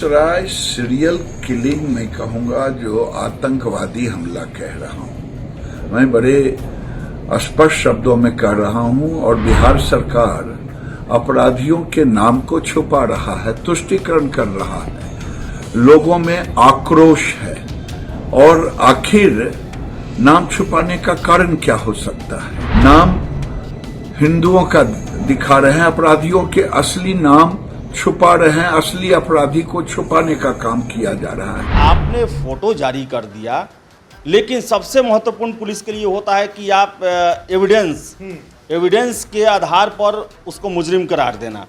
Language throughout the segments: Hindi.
राय सीरियल किलिंग मैं कहूंगा जो आतंकवादी हमला कह रहा हूं। मैं बड़े स्पष्ट शब्दों में कह रहा हूं और बिहार सरकार अपराधियों के नाम को छुपा रहा है, तुष्टीकरण कर रहा है, लोगों में आक्रोश है। और आखिर नाम छुपाने का कारण क्या हो सकता है? नाम हिंदुओं का दिखा रहे हैं, अपराधियों के असली नाम छुपा रहे हैं, असली अपराधी को छुपाने का काम किया जा रहा है। आपने फोटो जारी कर दिया, लेकिन सबसे महत्वपूर्ण पुलिस के लिए होता है कि आप एविडेंस के आधार पर उसको मुजरिम करार देना।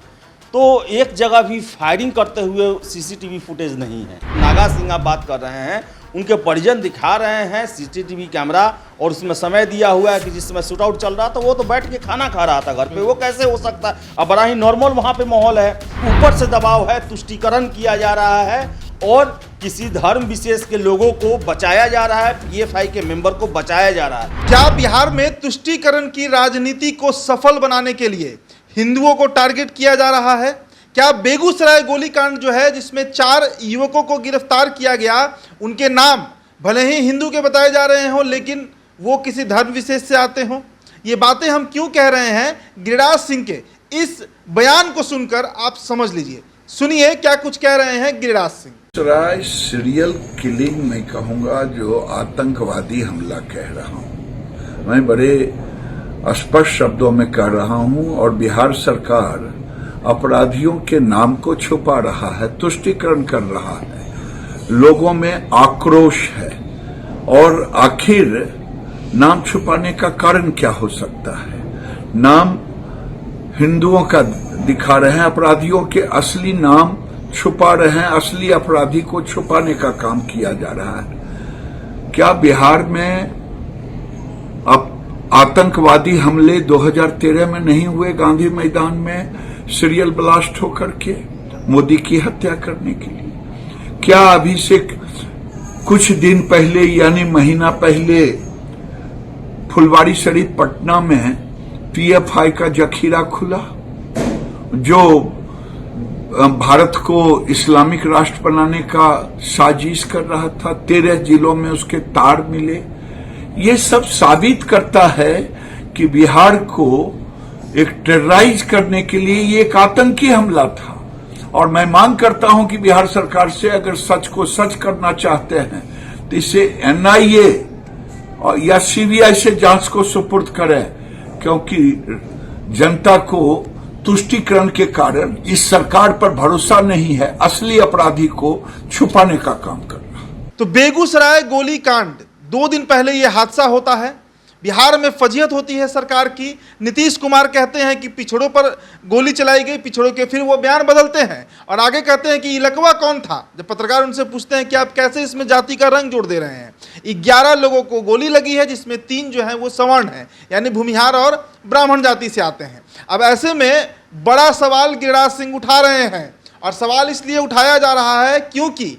तो एक जगह भी फायरिंग करते हुए सीसीटीवी फुटेज नहीं है। नागा सिंह आप बात कर रहे हैं, उनके परिजन दिखा रहे हैं सीसीटीवी कैमरा, और उसमें समय दिया हुआ है कि जिस समय शूट आउट चल रहा था वो तो बैठ के खाना खा रहा था घर पे। वो कैसे हो सकता है? अब बड़ा ही नॉर्मल वहाँ पे माहौल है, ऊपर से दबाव है, तुष्टीकरण किया जा रहा है और किसी धर्म विशेष के लोगों को बचाया जा रहा है, पीएफआई के मेंबर को बचाया जा रहा है। क्या बिहार में तुष्टीकरण की राजनीति को सफल बनाने के लिए हिंदुओं को टारगेट किया जा रहा है? क्या बेगूसराय गोलीकांड जो है, जिसमें 4 युवकों को गिरफ्तार किया गया, उनके नाम भले ही हिंदू के बताए जा रहे हों लेकिन वो किसी धर्म विशेष से आते हों? ये बातें हम क्यों कह रहे हैं? गिरिराज सिंह के इस बयान को सुनकर आप समझ लीजिए। सुनिए क्या कुछ कह रहे हैं गिरिराज सिंह। राय सीरियल किलिंग मैं कहूंगा जो आतंकवादी हमला कह रहा हूं। मैं बड़े स्पष्ट शब्दों में कह रहा हूं और बिहार सरकार अपराधियों के नाम को छुपा रहा है, तुष्टीकरण कर रहा है, लोगों में आक्रोश है। और आखिर नाम छुपाने का कारण क्या हो सकता है? नाम हिंदुओं का दिखा रहे हैं, अपराधियों के असली नाम छुपा रहे हैं, असली अपराधी को छुपाने का काम किया जा रहा है। क्या बिहार में अब आतंकवादी हमले 2013 में नहीं हुए? गांधी मैदान में सीरियल ब्लास्ट होकर के मोदी की हत्या करने के लिए। क्या अभी से कुछ दिन पहले यानी महीना पहले फुलवारी शरीफ पटना में पीएफआई का जखीरा खुला, जो भारत को इस्लामिक राष्ट्र बनाने का साजिश कर रहा था। 13 जिलों में उसके तार मिले। ये सब साबित करता है कि बिहार को एक टेरराइज करने के लिए ये एक आतंकी हमला था। और मैं मांग करता हूं कि बिहार सरकार से, अगर सच को सच करना चाहते हैं तो इसे एनआईए या सीबीआई से जांच को सुपुर्द करें, क्योंकि जनता को तुष्टीकरण के कारण इस सरकार पर भरोसा नहीं है, असली अपराधी को छुपाने का काम करना। तो बेगूसराय गोलीकांड 2 दिन पहले यह हादसा होता है। बिहार में फजीहत होती है सरकार की। नीतीश कुमार कहते हैं कि पिछड़ों पर गोली चलाई गई, पिछड़ों के, फिर वो बयान बदलते हैं और आगे कहते हैं कि इलकवा कौन था। जब पत्रकार उनसे पूछते हैं कि आप कैसे इसमें जाति का रंग जोड़ दे रहे हैं, 11 लोगों को गोली लगी है, जिसमें 3 जो हैं वो सवर्ण हैं, यानी भूमिहार और ब्राह्मण जाति से आते हैं। अब ऐसे में बड़ा सवाल गिरिराज सिंह उठा रहे हैं, और सवाल इसलिए उठाया जा रहा है क्योंकि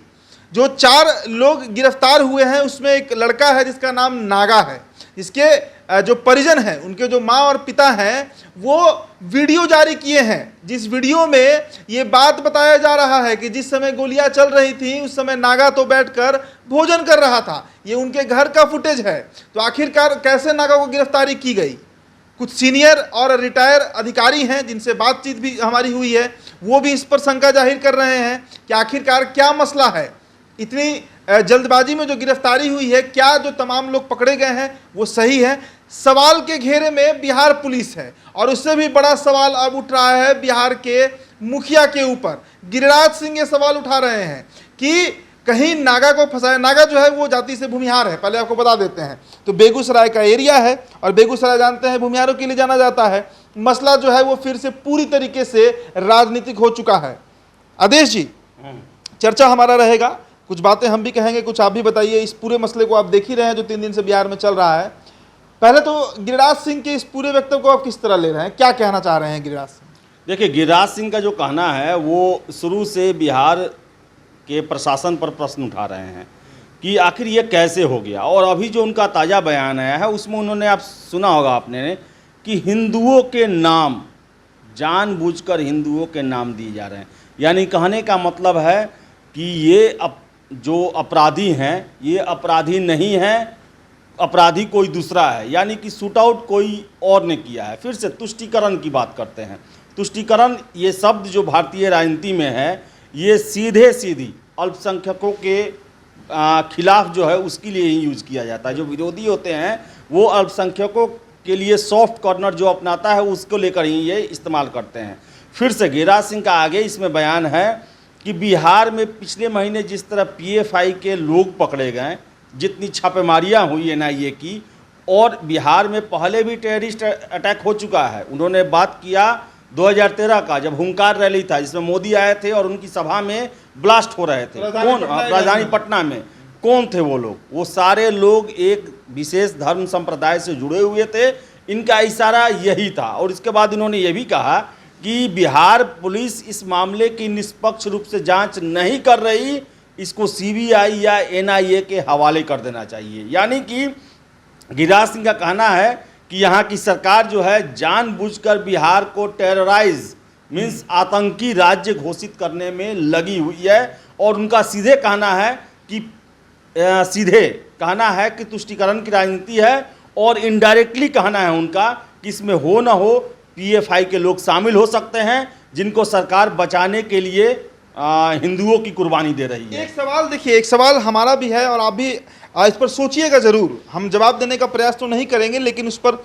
जो 4 लोग गिरफ्तार हुए हैं उसमें एक लड़का है जिसका नाम नागा है, जिसके जो परिजन हैं, उनके जो माँ और पिता हैं, वो वीडियो जारी किए हैं, जिस वीडियो में ये बात बताया जा रहा है कि जिस समय गोलियां चल रही थी उस समय नागा तो बैठकर भोजन कर रहा था। ये उनके घर का फुटेज है। तो आखिरकार कैसे नागा को गिरफ्तारी की गई? कुछ सीनियर और रिटायर अधिकारी हैं जिनसे बातचीत भी हमारी हुई है, वो भी इस पर शंका जाहिर कर रहे हैं कि आखिरकार क्या मसला है। इतनी जल्दबाजी में जो गिरफ्तारी हुई है, क्या जो तमाम लोग पकड़े गए हैं वो सही है? सवाल के घेरे में बिहार पुलिस है, और उससे भी बड़ा सवाल अब उठ रहा है बिहार के मुखिया के ऊपर। गिरिराज सिंह ये सवाल उठा रहे हैं कि कहीं नागा को फंसाया। नागा जो है वो जाति से भूमिहार है, पहले आपको बता देते हैं। तो बेगूसराय का एरिया है, और बेगूसराय जानते हैं भूमिहारों के लिए जाना जाता है। मसला जो है वो फिर से पूरी तरीके से राजनीतिक हो चुका है। आदेश जी, चर्चा हमारा रहेगा, कुछ बातें हम भी कहेंगे, कुछ आप भी बताइए। इस पूरे मसले को आप देख ही रहे हैं जो 3 दिन से बिहार में चल रहा है। पहले तो गिरिराज सिंह के इस पूरे वक्तव्य को आप किस तरह ले रहे हैं, क्या कहना चाह रहे हैं गिरिराज सिंह? देखिए, गिरिराज सिंह का जो कहना है वो शुरू से बिहार के प्रशासन पर प्रश्न उठा रहे हैं कि आखिर ये कैसे हो गया। और अभी जो उनका ताज़ा बयान आया है उसमें उन्होंने, आप सुना होगा आपने, कि हिंदुओं के नाम, जानबूझकर हिंदुओं के नाम दिए जा रहे हैं। यानी कहने का मतलब है कि ये जो अपराधी हैं ये अपराधी नहीं हैं, अपराधी कोई दूसरा है, यानी कि शूट आउट कोई और ने किया है। फिर से तुष्टीकरण की बात करते हैं। तुष्टीकरण ये शब्द जो भारतीय राजनीति में है ये सीधे सीधी अल्पसंख्यकों के खिलाफ जो है उसके लिए ही यूज़ किया जाता है। जो विरोधी होते हैं वो अल्पसंख्यकों के लिए सॉफ्ट कॉर्नर जो अपनाता है उसको लेकर ही ये इस्तेमाल करते हैं। फिर से गिरिराज सिंह का आगे इसमें बयान है कि बिहार में पिछले महीने जिस तरह पीएफआई के लोग पकड़े गए, जितनी छापेमारियां हुई एनआईए की, और बिहार में पहले भी टेररिस्ट अटैक हो चुका है। उन्होंने बात किया 2013 का, जब हुंकार रैली था जिसमें मोदी आए थे और उनकी सभा में ब्लास्ट हो रहे थे। कौन? राजधानी पटना में। कौन थे वो लोग? वो सारे लोग एक विशेष धर्म संप्रदाय से जुड़े हुए थे। इनका इशारा यही था। और इसके बाद इन्होंने ये भी कहा कि बिहार पुलिस इस मामले की निष्पक्ष रूप से जांच नहीं कर रही, इसको सीबीआई या एनआईए के हवाले कर देना चाहिए। यानी कि गिरिराज सिंह का कहना है कि यहाँ की सरकार जो है जानबूझकर बिहार को टेरराइज मीन्स आतंकी राज्य घोषित करने में लगी हुई है। और उनका सीधे कहना है कि तुष्टीकरण की राजनीति है, और इनडायरेक्टली कहना है उनका कि इसमें हो न हो पीएफआई के लोग शामिल हो सकते हैं, जिनको सरकार बचाने के लिए हिंदुओं की कुर्बानी दे रही है। एक सवाल देखिए, एक सवाल हमारा भी है और आप भी इस पर सोचिएगा ज़रूर। हम जवाब देने का प्रयास तो नहीं करेंगे, लेकिन उस पर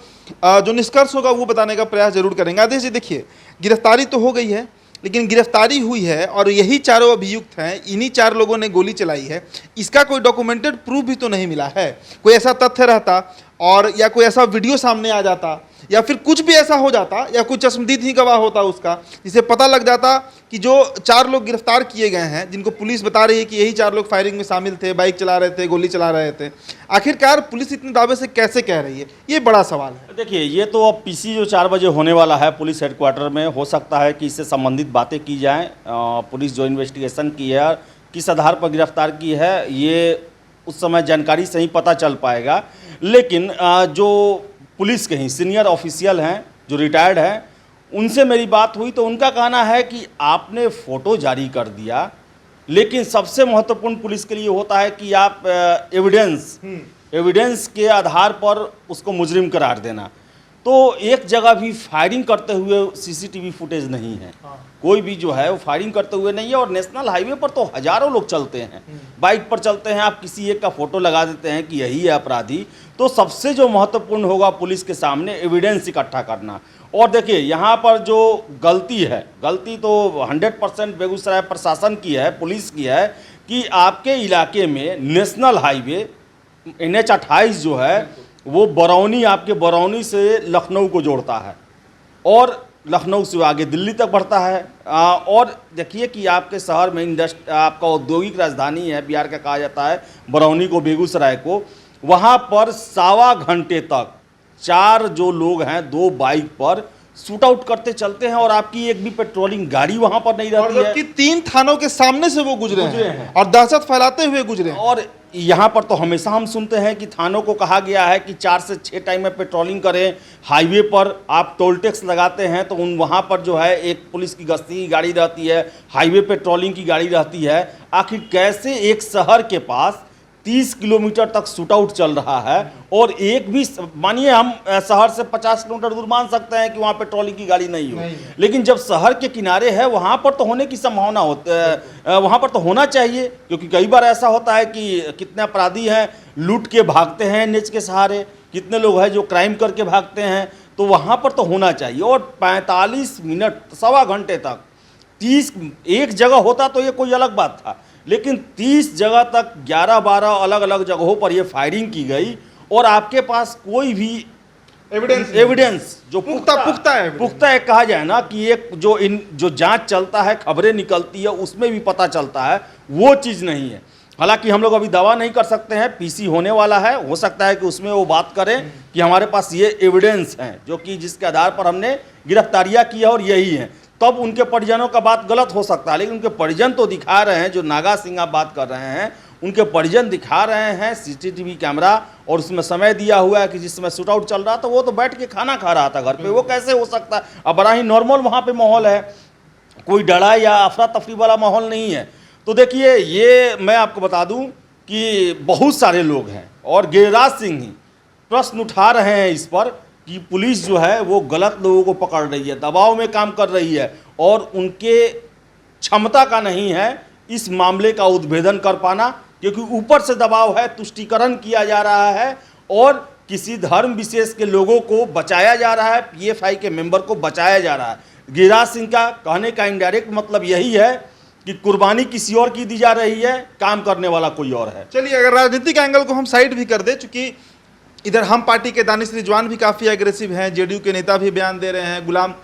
जो निष्कर्ष होगा वो बताने का प्रयास जरूर करेंगे। आदेश जी, देखिए गिरफ्तारी तो हो गई है, लेकिन गिरफ्तारी हुई है और यही चारों अभियुक्त हैं, इन्हीं 4 लोगों ने गोली चलाई है। इसका कोई डॉक्यूमेंटेड प्रूफ भी तो नहीं मिला है। कोई ऐसा तथ्य रहता और या कोई ऐसा वीडियो सामने आ जाता या फिर कुछ भी ऐसा हो जाता या कोई चश्मदीद ही गवाह होता उसका, जिसे पता लग जाता कि जो 4 लोग गिरफ्तार किए गए हैं, जिनको पुलिस बता रही है कि यही 4 लोग फायरिंग में शामिल थे, बाइक चला रहे थे, गोली चला रहे थे, आखिरकार पुलिस इतने दावे से कैसे कह रही है? ये बड़ा सवाल है। देखिए, ये तो अब पीसी जो 4 बजे होने वाला है पुलिस हेडक्वार्टर में, हो सकता है कि इससे संबंधित बातें की जाएं। पुलिस जो इन्वेस्टिगेशन की है, किस आधार पर गिरफ्तार की है, ये उस समय जानकारी से ही पता चल पाएगा। लेकिन जो पुलिस के ही सीनियर ऑफिशियल हैं जो रिटायर्ड हैं, उनसे मेरी बात हुई तो उनका कहना है कि आपने फ़ोटो जारी कर दिया, लेकिन सबसे महत्वपूर्ण पुलिस के लिए होता है कि आप एविडेंस के आधार पर उसको मुजरिम करार देना। तो एक जगह भी फायरिंग करते हुए सीसीटीवी फुटेज नहीं है। कोई भी जो है वो फायरिंग करते हुए नहीं है। और नेशनल हाईवे पर तो हजारों लोग चलते हैं, बाइक पर चलते हैं, आप किसी एक का फोटो लगा देते हैं कि यही है अपराधी। तो सबसे जो महत्वपूर्ण होगा पुलिस के सामने एविडेंस इकट्ठा करना। और देखिए, यहाँ पर जो गलती है, गलती तो 100% बेगूसराय प्रशासन की है, पुलिस की है, कि आपके इलाके में नेशनल हाईवे NH 28 जो है वो बरौनी, आपके बरौनी से लखनऊ को जोड़ता है और लखनऊ से आगे दिल्ली तक बढ़ता है। और देखिए कि आपके शहर में आपका औद्योगिक राजधानी है बिहार का, कहा जाता है बरौनी को, बेगूसराय को। वहाँ पर 1.25 घंटे तक 4 जो लोग हैं 2 बाइक पर शूट आउट करते चलते हैं, और आपकी एक भी पेट्रोलिंग गाड़ी वहाँ पर नहीं रहती है। जबकि 3 थानों के सामने से वो गुजरे हैं और दहशत फैलाते हुए गुजरे हैं। और यहाँ पर तो हमेशा हम सुनते हैं कि थानों को कहा गया है कि 4 से 6 टाइम में पेट्रोलिंग करें। हाईवे पर आप टोल टैक्स लगाते हैं तो वहाँ पर जो है एक पुलिस की गश्ती की गाड़ी रहती है, हाईवे पेट्रोलिंग की गाड़ी रहती है। आखिर कैसे एक शहर के पास 30 किलोमीटर तक शूट आउट चल रहा है और एक भी, मानिए हम शहर से 50 किलोमीटर दूर मान सकते हैं कि वहाँ पेट्रोलिंग की गाड़ी नहीं हो, लेकिन जब शहर के किनारे है वहाँ पर तो होने की संभावना होती है, वहाँ पर तो होना चाहिए। क्योंकि कई बार ऐसा होता है कि कितने अपराधी हैं लूट के भागते हैं NH के सहारे, कितने लोग हैं जो क्राइम करके भागते हैं, तो वहाँ पर तो होना चाहिए। और 45 मिनट 1.25 घंटे तक 30 एक जगह होता तो ये कोई अलग बात था, लेकिन 30 जगह तक 11-12 अलग अलग जगहों पर ये फायरिंग की गई और आपके पास कोई भी एविडेंस जो पुख्ता है, कहा जाए ना कि एक जो जांच चलता है, खबरें निकलती है, उसमें भी पता चलता है, वो चीज़ नहीं है। हालांकि हम लोग अभी दावा नहीं कर सकते हैं, पीसी होने वाला है, हो सकता है कि उसमें वो बात करें कि हमारे पास ये एविडेंस हैं जो कि जिसके आधार पर हमने गिरफ्तारियां की है और यही है। तब उनके परिजनों का बात गलत हो सकता है, लेकिन उनके परिजन तो दिखा रहे हैं, जो नागा सिंह आप बात कर रहे हैं, उनके परिजन दिखा रहे हैं सीसीटीवी कैमरा, और उसमें समय दिया हुआ है कि जिस समय शूट आउट चल रहा था वो तो बैठ के खाना खा रहा था घर पे। वो कैसे हो सकता है? अब बड़ा ही नॉर्मल वहाँ पे माहौल है, कोई डरा या अफरा तफरी वाला माहौल नहीं है। तो देखिए, ये मैं आपको बता दूं कि बहुत सारे लोग हैं और गिरिराज सिंह ही प्रश्न उठा रहे हैं इस पर कि पुलिस जो है वो गलत लोगों को पकड़ रही है, दबाव में काम कर रही है और उनके क्षमता का नहीं है इस मामले का उद्भेदन कर पाना, क्योंकि ऊपर से दबाव है, तुष्टीकरण किया जा रहा है और किसी धर्म विशेष के लोगों को बचाया जा रहा है, पीएफआई के मेंबर को बचाया जा रहा है। गिरिराज सिंह का कहने का इनडायरेक्ट मतलब यही है कि कुर्बानी किसी और की दी जा रही है, काम करने वाला कोई और है। चलिए, अगर राजनीतिक एंगल को हम साइड भी कर दें, चूंकि इधर हम पार्टी के दानिश रिजवान भी काफ़ी एग्रेसिव हैं, जेडीयू के नेता भी बयान दे रहे हैं, गुलाम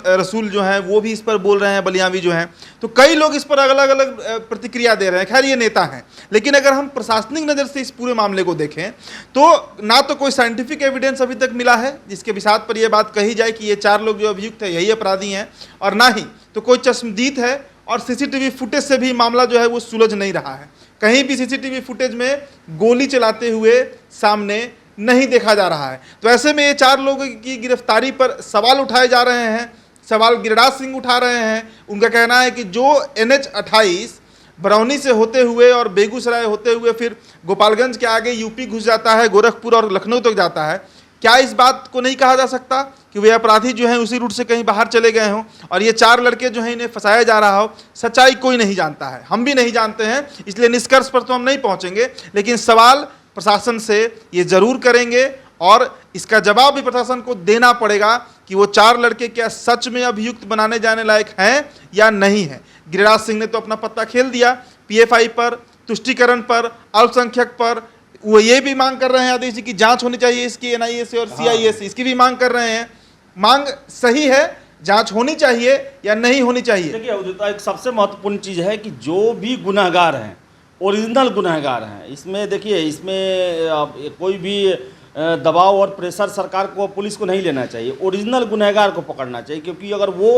रसूल जो हैं वो भी इस पर बोल रहे हैं, बलियावी जो हैं, तो कई लोग इस पर अलग अलग प्रतिक्रिया दे रहे हैं। खैर, ये नेता हैं, लेकिन अगर हम प्रशासनिक नज़र से इस पूरे मामले को देखें तो ना तो कोई साइंटिफिक एविडेंस अभी तक मिला है जिसके बिसात पर यह बात कही जाए कि ये 4 लोग जो अभियुक्त है यही अपराधी हैं, और ना ही तो कोई चश्मदीद है, और सीसीटीवी फुटेज से भी मामला जो है वो सुलझ नहीं रहा है। कहीं भी सीसीटीवी फुटेज में गोली चलाते हुए सामने नहीं देखा जा रहा है। तो ऐसे में ये 4 लोगों की गिरफ्तारी पर सवाल उठाए जा रहे हैं, सवाल गिरिराज सिंह उठा रहे हैं। उनका कहना है कि जो NH-28 बरौनी से होते हुए और बेगूसराय होते हुए फिर गोपालगंज के आगे यूपी घुस जाता है, गोरखपुर और लखनऊ तक जाता है, क्या इस बात को नहीं कहा जा सकता कि वे अपराधी जो हैं उसी रूट से कहीं बाहर चले गए हों और ये 4 लड़के जो हैं इन्हें फंसाया जा रहा हो? सच्चाई कोई नहीं जानता है, हम भी नहीं जानते हैं, इसलिए निष्कर्ष पर तो हम नहीं पहुंचेंगे, लेकिन सवाल प्रशासन से ये जरूर करेंगे और इसका जवाब भी प्रशासन को देना पड़ेगा कि वो 4 लड़के क्या सच में अभियुक्त बनाने जाने लायक हैं या नहीं है। गिरिराज सिंह ने तो अपना पत्ता खेल दिया, पीएफआई पर, तुष्टीकरण पर, अल्पसंख्यक पर। वो ये भी मांग कर रहे हैं आदेश जी की जांच होनी चाहिए इसकी, एनआईए से और सीआईए से, इसकी भी मांग कर रहे हैं। मांग सही है, जांच होनी चाहिए या नहीं होनी चाहिए? देखिए उदिता, एक सबसे महत्वपूर्ण चीज़ है कि जो भी गुनहगार हैं, ओरिजिनल गुनहगार हैं, इसमें देखिए, इसमें कोई भी दबाव और प्रेशर सरकार को, पुलिस को नहीं लेना चाहिए, ओरिजिनल गुनहगार को पकड़ना चाहिए, क्योंकि अगर वो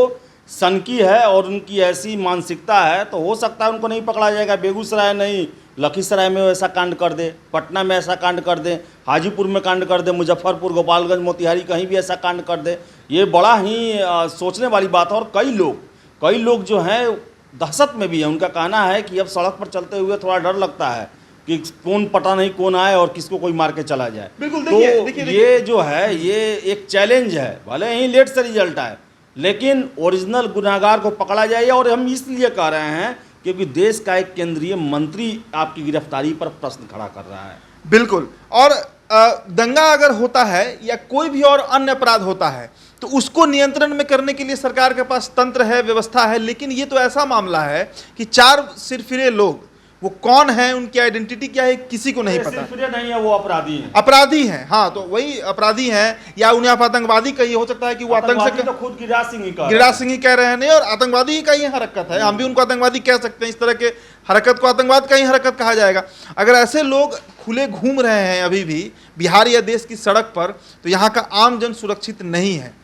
सनकी है और उनकी ऐसी मानसिकता है तो हो सकता है उनको नहीं पकड़ा जाएगा। बेगूसराय नहीं, लखीसराय में ऐसा कांड कर दे, पटना में ऐसा कांड कर दे, हाजीपुर में कांड कर दे, मुजफ्फरपुर, गोपालगंज, मोतिहारी, कहीं भी ऐसा कांड कर दे। ये बड़ा ही सोचने वाली बात है और कई लोग जो हैं दहशत में भी है। उनका कहना है कि अब सड़क पर चलते हुए थोड़ा डर लगता है कि कौन, पता नहीं कौन आए और किसको कोई मार के चला जाए। बिल्कुल, तो देखिए, ये जो है ये एक चैलेंज है, भले ही लेट से रिजल्ट आए, लेकिन ओरिजिनल गुनहगार को पकड़ा जाए। और हम इसलिए कह रहे हैं क्योंकि देश का एक केंद्रीय मंत्री आपकी गिरफ्तारी पर प्रश्न खड़ा कर रहा है। बिल्कुल, और दंगा अगर होता है या कोई भी और अन्य अपराध होता है तो उसको नियंत्रण में करने के लिए सरकार के पास तंत्र है, व्यवस्था है, लेकिन ये तो ऐसा मामला है कि 4 सिरफिरे लोग, वो कौन है, उनकी आइडेंटिटी क्या है, किसी को नहीं पता। सिरफिरे नहीं है, वो अपराधी हैं। हाँ, तो वही अपराधी हैं, या उन्हें आप आतंकवादी कहिए, हो सकता है कि वो आतंक से, तो खुद गिरिराज सिंह ही कह रहे हैं, नहीं, और आतंकवादी का ही हरकत है, हम भी उनको आतंकवादी कह सकते हैं। इस तरह के हरकत को आतंकवाद का ही हरकत कहा जाएगा। अगर ऐसे लोग खुले घूम रहे हैं अभी भी बिहार या देश की सड़क पर, तो यहाँ का आम जन सुरक्षित नहीं है।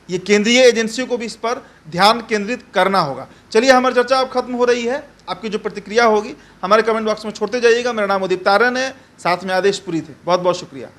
ये केंद्रीय एजेंसियों को भी इस पर ध्यान केंद्रित करना होगा। चलिए, हमारी चर्चा अब खत्म हो रही है। आपकी जो प्रतिक्रिया होगी हमारे कमेंट बॉक्स में छोड़ते जाइएगा। मेरा नाम उदित तारन है, साथ में आदेश पुरी थे। बहुत बहुत शुक्रिया।